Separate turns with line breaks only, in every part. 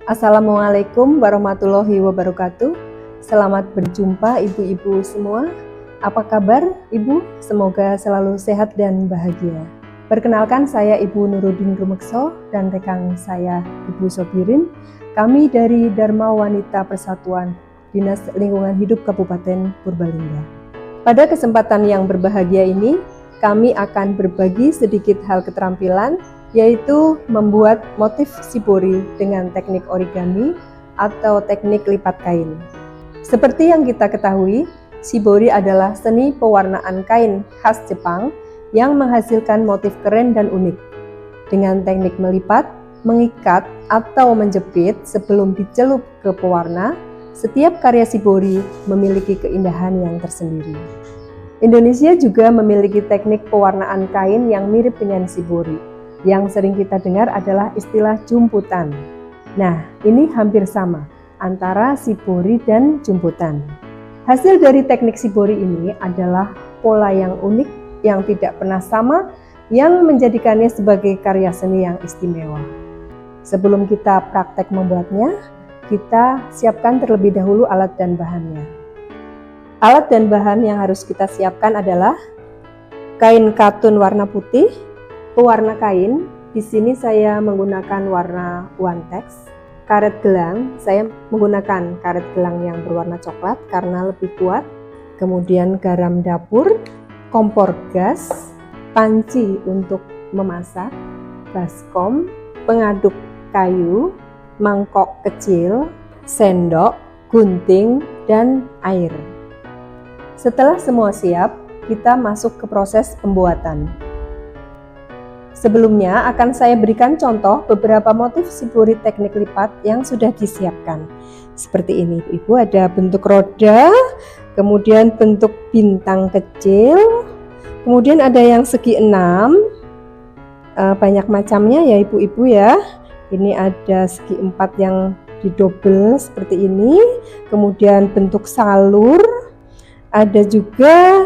Assalamualaikum warahmatullahi wabarakatuh. Selamat berjumpa ibu-ibu semua. Apa kabar ibu? Semoga selalu sehat dan bahagia. Perkenalkan, saya Ibu Nurudin Rumekso dan rekan saya Ibu Sobirin. Kami dari Dharma Wanita Persatuan Dinas Lingkungan Hidup Kabupaten Purbalingga. Pada kesempatan yang berbahagia ini, kami akan berbagi sedikit hal keterampilan, yaitu membuat motif shibori dengan teknik origami atau teknik lipat kain. Seperti yang kita ketahui, shibori adalah seni pewarnaan kain khas Jepang yang menghasilkan motif keren dan unik. Dengan teknik melipat, mengikat, atau menjepit sebelum dicelup ke pewarna, setiap karya shibori memiliki keindahan yang tersendiri. Indonesia juga memiliki teknik pewarnaan kain yang mirip dengan shibori. Yang sering kita dengar adalah istilah jumputan. Nah, ini hampir sama antara shibori dan jumputan. Hasil dari teknik shibori ini adalah pola yang unik, yang tidak pernah sama, yang menjadikannya sebagai karya seni yang istimewa. Sebelum kita praktek membuatnya, kita siapkan terlebih dahulu alat dan bahannya. Alat dan bahan yang harus kita siapkan adalah kain katun warna putih, pewarna kain. Di sini saya menggunakan warna Wantex. Karet gelang, saya menggunakan karet gelang yang berwarna coklat karena lebih kuat. Kemudian garam dapur, kompor gas, panci untuk memasak, baskom, pengaduk kayu, mangkok kecil, sendok, gunting, dan air. Setelah semua siap, kita masuk ke proses pembuatan. Sebelumnya akan saya berikan contoh beberapa motif shibori teknik lipat yang sudah disiapkan. Seperti ini, Ibu, ada bentuk roda, kemudian bentuk bintang kecil, kemudian ada yang segi 6, banyak macamnya ya Ibu-Ibu ya. Ini ada segi 4 yang didobel seperti ini, kemudian bentuk salur, ada juga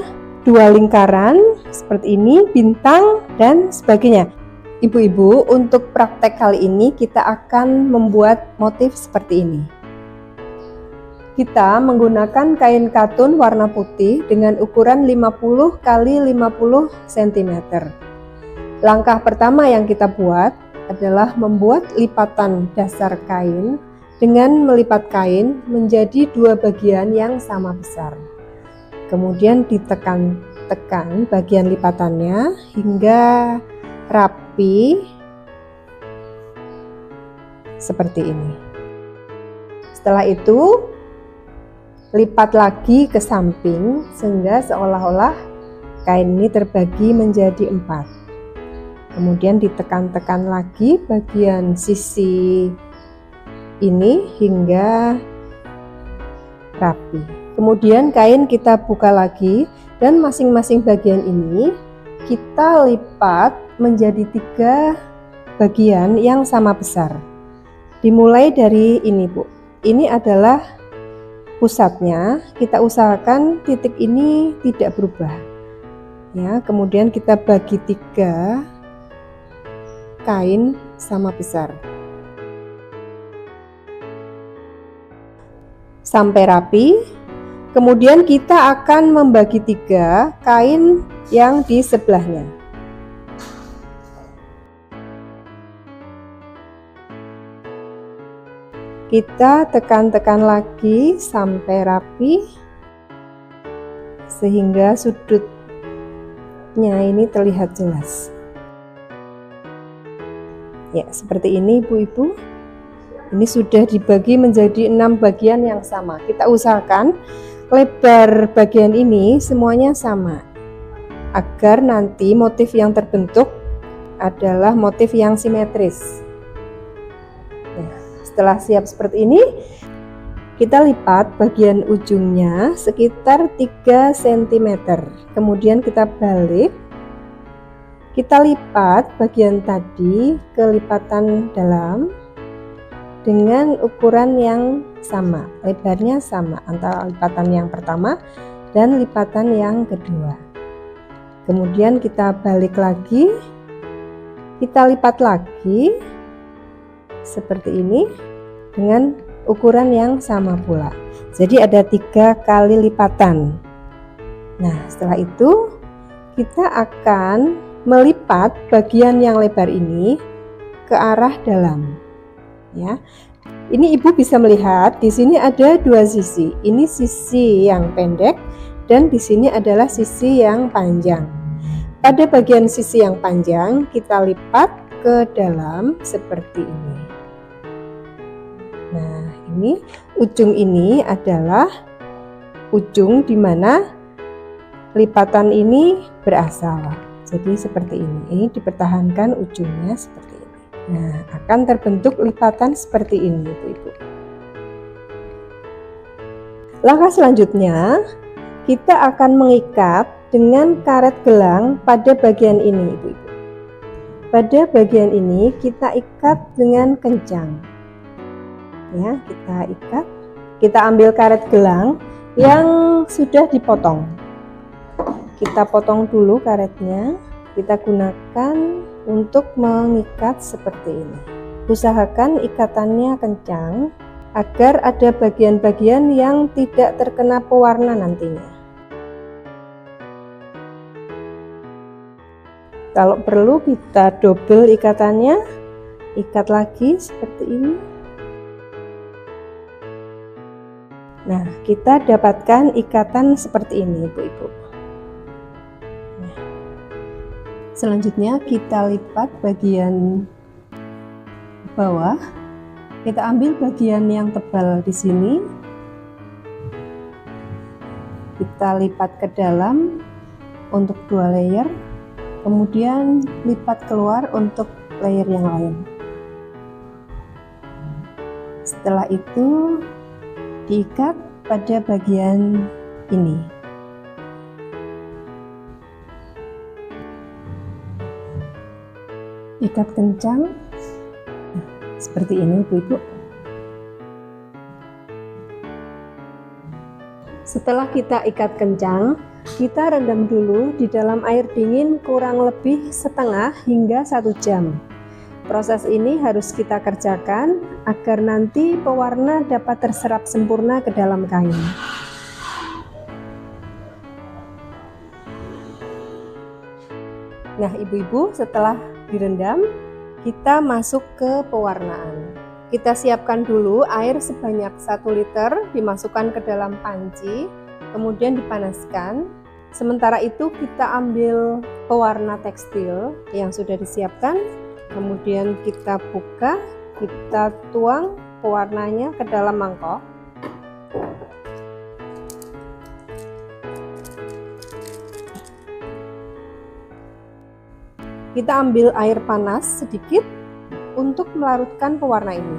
2 lingkaran seperti ini, bintang, dan sebagainya. Ibu-ibu, untuk praktek kali ini kita akan membuat motif seperti ini. Kita menggunakan kain katun warna putih dengan ukuran 50 x 50 cm. Langkah pertama yang kita buat adalah membuat lipatan dasar kain dengan melipat kain menjadi 2 bagian yang sama besar. Kemudian ditekan-tekan bagian lipatannya hingga rapi seperti ini. Setelah itu lipat lagi ke samping sehingga seolah-olah kain ini terbagi menjadi 4. Kemudian ditekan-tekan lagi bagian sisi ini hingga rapi. Kemudian kain kita buka lagi dan masing-masing bagian ini kita lipat menjadi 3 bagian yang sama besar. Dimulai dari ini, Bu. Ini adalah pusatnya. Kita usahakan titik ini tidak berubah. Ya, kemudian kita bagi 3 kain sama besar. Sampai rapi. Kemudian kita akan membagi 3 kain yang di sebelahnya. Kita tekan-tekan lagi sampai rapi sehingga sudutnya ini terlihat jelas. Ya, seperti ini Ibu-ibu. Ini sudah dibagi menjadi 6 bagian yang sama. Kita usahakan lebar bagian ini semuanya sama agar nanti motif yang terbentuk adalah motif yang simetris. Nah, setelah siap seperti ini, kita lipat bagian ujungnya sekitar 3 cm. Kemudian kita balik, kita lipat bagian tadi ke lipatan dalam dengan ukuran yang sama, lebarnya sama antara lipatan yang pertama dan lipatan yang kedua. Kemudian kita balik lagi, kita lipat lagi seperti ini dengan ukuran yang sama pula. Jadi ada 3 kali lipatan. Nah, setelah itu kita akan melipat bagian yang lebar ini ke arah dalam. Ya. Ini Ibu bisa melihat di sini ada 2 sisi. Ini sisi yang pendek dan di sini adalah sisi yang panjang. Pada bagian sisi yang panjang kita lipat ke dalam seperti ini. Nah, ini ujung ini adalah ujung di mana lipatan ini berasal. Jadi seperti ini. Ini dipertahankan ujungnya seperti ini. Nah, akan terbentuk lipatan seperti ini, Ibu-ibu. Langkah selanjutnya, kita akan mengikat dengan karet gelang pada bagian ini, Ibu-ibu. Pada bagian ini kita ikat dengan kencang. Ya, kita ikat. Kita ambil karet gelang yang sudah dipotong. Kita potong dulu karetnya. Kita gunakan untuk mengikat seperti ini. Usahakan ikatannya kencang agar ada bagian-bagian yang tidak terkena pewarna nantinya. Kalau perlu kita double ikatannya, ikat lagi seperti ini. Nah, kita dapatkan ikatan seperti ini, Ibu-ibu. Selanjutnya kita lipat bagian bawah. Kita ambil bagian yang tebal di sini. Kita lipat ke dalam untuk 2 layer. Kemudian lipat keluar untuk layer yang lain. Setelah itu diikat pada bagian ini. Ikat kencang seperti ini, Ibu-ibu. Setelah kita ikat kencang, kita rendam dulu di dalam air dingin kurang lebih setengah hingga 1 jam. Proses ini harus kita kerjakan agar nanti pewarna dapat terserap sempurna ke dalam kain. Nah, Ibu-ibu, setelah direndam, kita masuk ke pewarnaan. Kita siapkan dulu air sebanyak 1 liter, dimasukkan ke dalam panci, kemudian dipanaskan. Sementara itu kita ambil pewarna tekstil yang sudah disiapkan, kemudian kita buka, kita tuang pewarnanya ke dalam mangkok. Kita ambil air panas sedikit untuk melarutkan pewarna ini.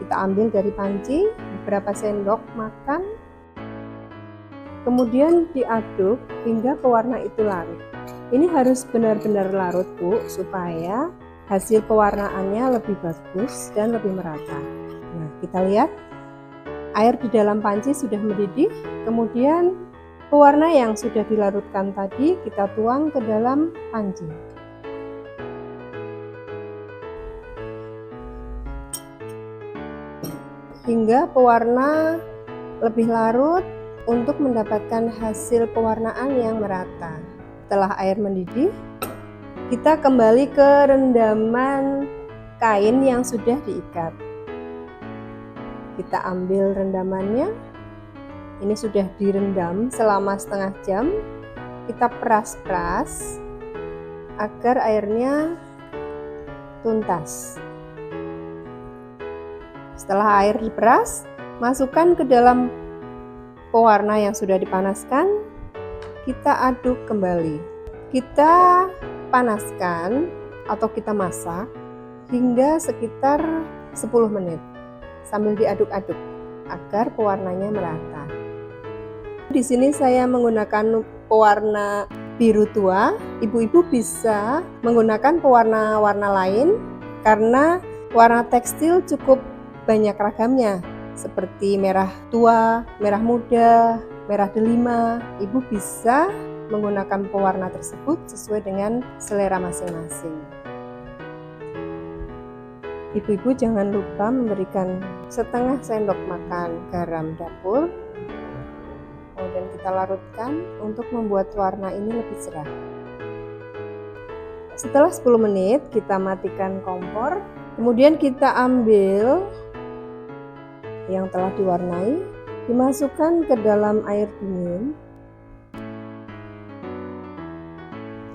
Kita ambil dari panci beberapa sendok makan, kemudian diaduk hingga pewarna itu larut. Ini harus benar-benar larut, Bu, supaya hasil pewarnaannya lebih bagus dan lebih merata. Nah, kita lihat air di dalam panci sudah mendidih, kemudian pewarna yang sudah dilarutkan tadi kita tuang ke dalam panci. Hingga pewarna lebih larut untuk mendapatkan hasil pewarnaan yang merata. Setelah air mendidih, kita kembali ke rendaman kain yang sudah diikat. Kita ambil rendamannya. Ini sudah direndam selama setengah jam. Kita peras-peras agar airnya tuntas. Setelah air diperas, masukkan ke dalam pewarna yang sudah dipanaskan. Kita aduk kembali. Kita panaskan atau kita masak hingga sekitar 10 menit sambil diaduk-aduk agar pewarnanya merata. Di sini saya menggunakan pewarna biru tua. Ibu-ibu bisa menggunakan pewarna-warna lain karena warna tekstil cukup banyak ragamnya, seperti merah tua, merah muda, merah delima. Ibu bisa menggunakan pewarna tersebut sesuai dengan selera masing-masing. Ibu-ibu jangan lupa memberikan setengah sendok makan garam dapur. Kemudian kita larutkan untuk membuat warna ini lebih cerah. Setelah 10 menit kita matikan kompor. Kemudian kita ambil yang telah diwarnai, dimasukkan ke dalam air dingin.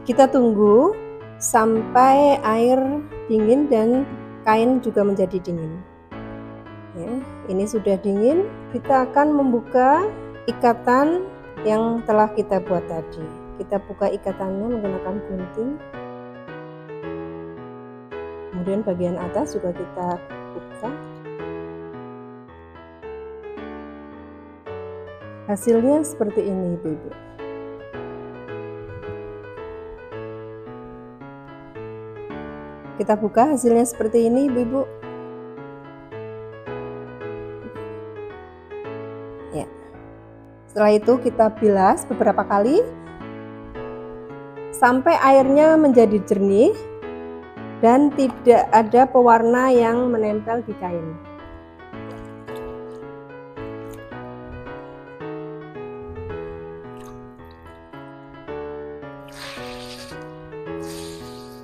Kita tunggu sampai air dingin dan kain juga menjadi dingin. Ya, ini sudah dingin. Kita akan membuka ikatan yang telah kita buat tadi. Kita buka ikatannya menggunakan gunting. Kemudian bagian atas juga kita buka. Hasilnya seperti ini, Ibu-ibu. Kita buka hasilnya seperti ini, Ibu-ibu. Ya. Setelah itu kita bilas beberapa kali sampai airnya menjadi jernih dan tidak ada pewarna yang menempel di kain.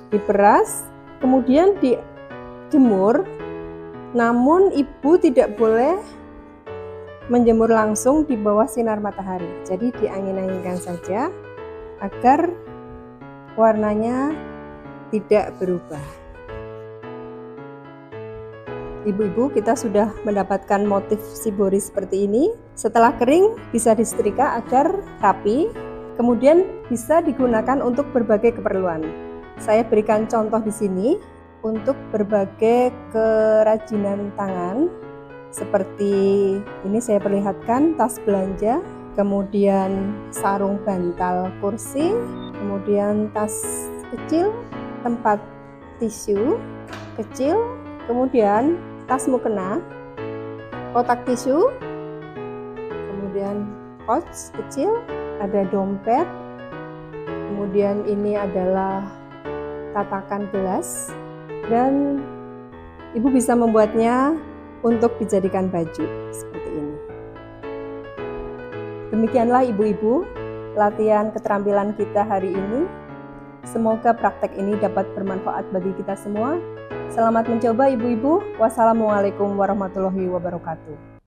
Diperas, kemudian dijemur, namun ibu tidak boleh menjemur langsung di bawah sinar matahari. Jadi diangin-anginkan saja agar warnanya tidak berubah. Ibu-ibu, kita sudah mendapatkan motif shibori seperti ini. Setelah kering bisa disetrika agar rapi, kemudian bisa digunakan untuk berbagai keperluan. Saya berikan contoh di sini untuk berbagai kerajinan tangan. Seperti ini saya perlihatkan tas belanja, kemudian sarung bantal kursi, kemudian tas kecil, tempat tisu kecil, kemudian tas mukena, kotak tisu, kemudian pouch kecil, ada dompet, kemudian ini adalah tatakan gelas, dan ibu bisa membuatnya untuk dijadikan baju seperti ini. Demikianlah ibu-ibu latihan keterampilan kita hari ini. Semoga praktek ini dapat bermanfaat bagi kita semua. Selamat mencoba ibu-ibu. Wassalamualaikum warahmatullahi wabarakatuh.